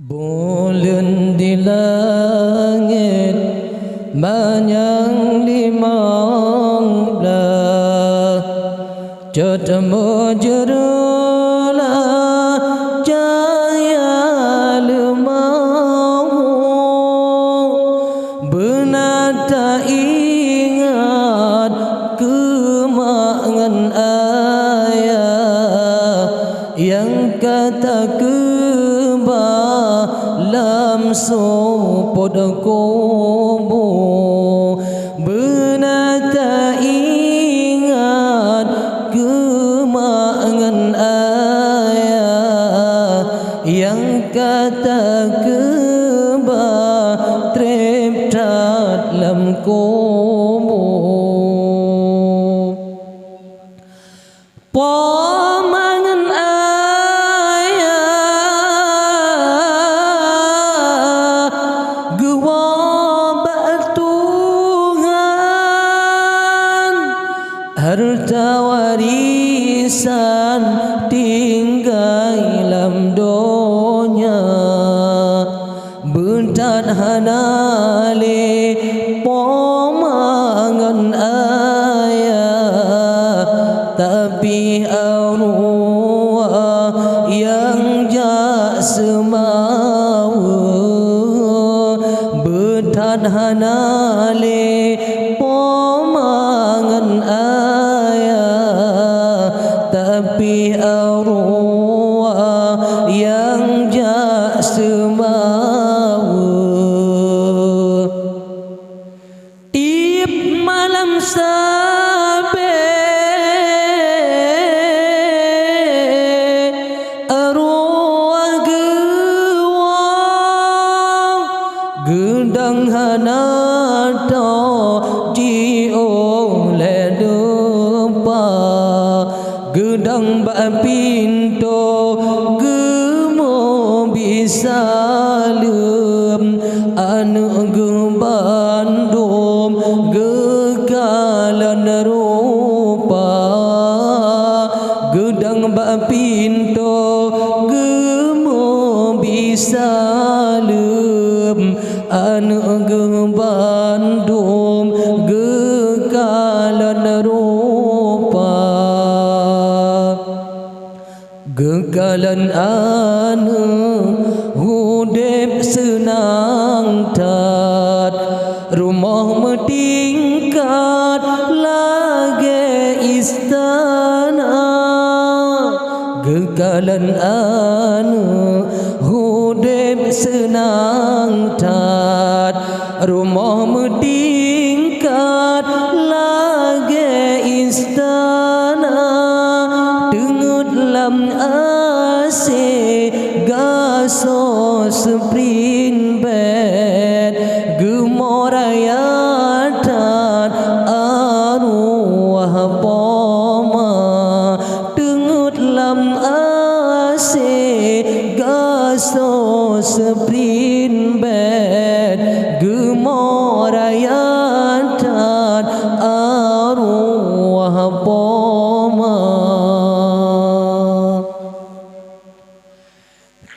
Bulan di langit banyak limang belas, ketemu jerulah cahaya lemau, benar tak ingat kemangan ayah yang kata lam sopot kubur, benar tak ingat kemangan ayah yang kata kebah trep dalam kubur. Pamangan harta warisan tinggal dalam dunia, bentar hanale pamangan ayah, tapi arwah yang jak semawa, bentar hanale pamangan ayah, tapi arwah yang jak semawa. Tiap malam sabe arwah gewang gendang hanata di oleh depa, gedang bak pintu gemo bisa lem anak ge bandum gegalan rupa, gedang bak pintu gemo bisa lem anak ge bandum gegalan rupa, gegalan anu hudep senang tat, rumah metingkat lagi istana, gegalan anu hudep senang tat, rumah metingkat lagi istana, dengut lam ase gaso sprint bed gemorayatan arwah poma, dengut lam ase gaso sprint bed gemorayatan arwah poma.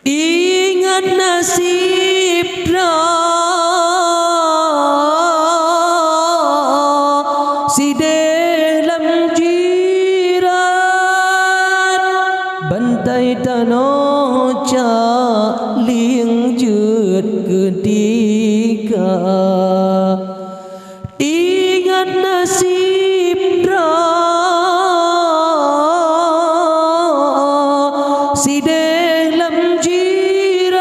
Ingat nasib si dalam jiran, bantai tanah caling jut ketika. Ingat nasib si dalam jiran,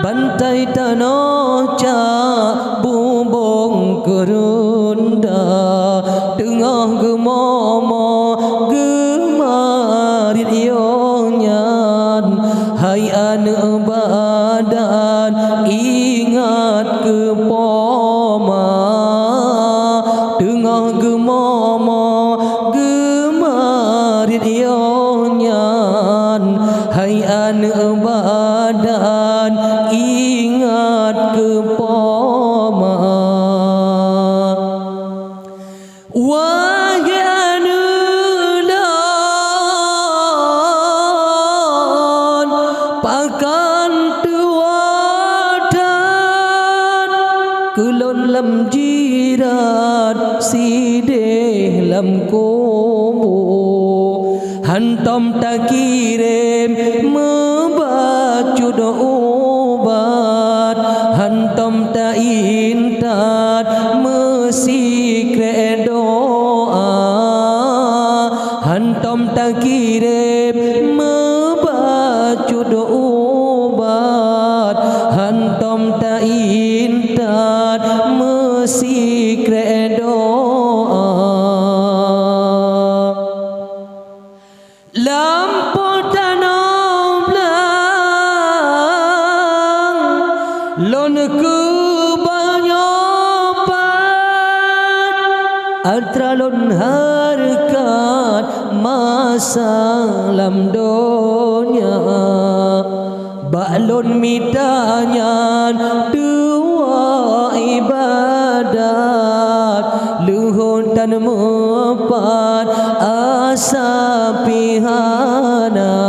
bantai tanah cak bumbung kerunda, tengah gemama gemarit yonyan, hai anak badan ingat ke poma, tengah gemama gemarit yonyan, hai anak badan ingat ke poma. Wahai anak lan pakai tuadan kulon lam jirat side lam kobo hantom takirim membaca obat hantom ta intat mesikre doa hantom takirim membaca obat hantom ta intat mesikre doa lampau tanam lang lon kebanyakan altralon harkat masa lam donya baklon mitanyan dua ibadat luhur dan mepat asa pihana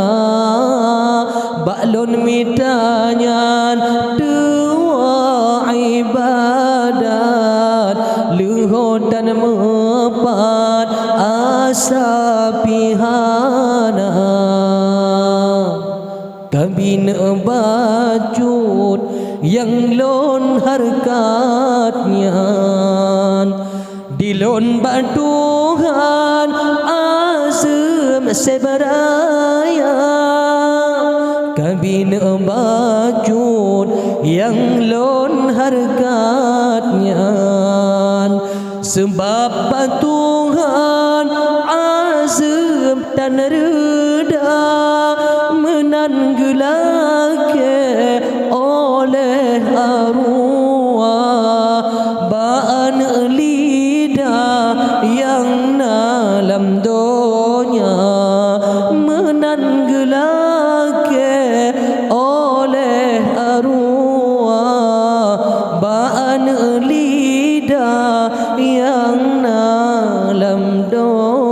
baklon mitanyan dua ibadat luhur dan mepat asa pihana kabina bajut yang lon harkatnya dilon batuhan azam seberaya kabina bajut yang lon harkatnya sebab batuhan azam dan reda menanggelake oleh arwah baan lidah yang dalam donya menanggelake oleh arwah baan lidah yang dalam donya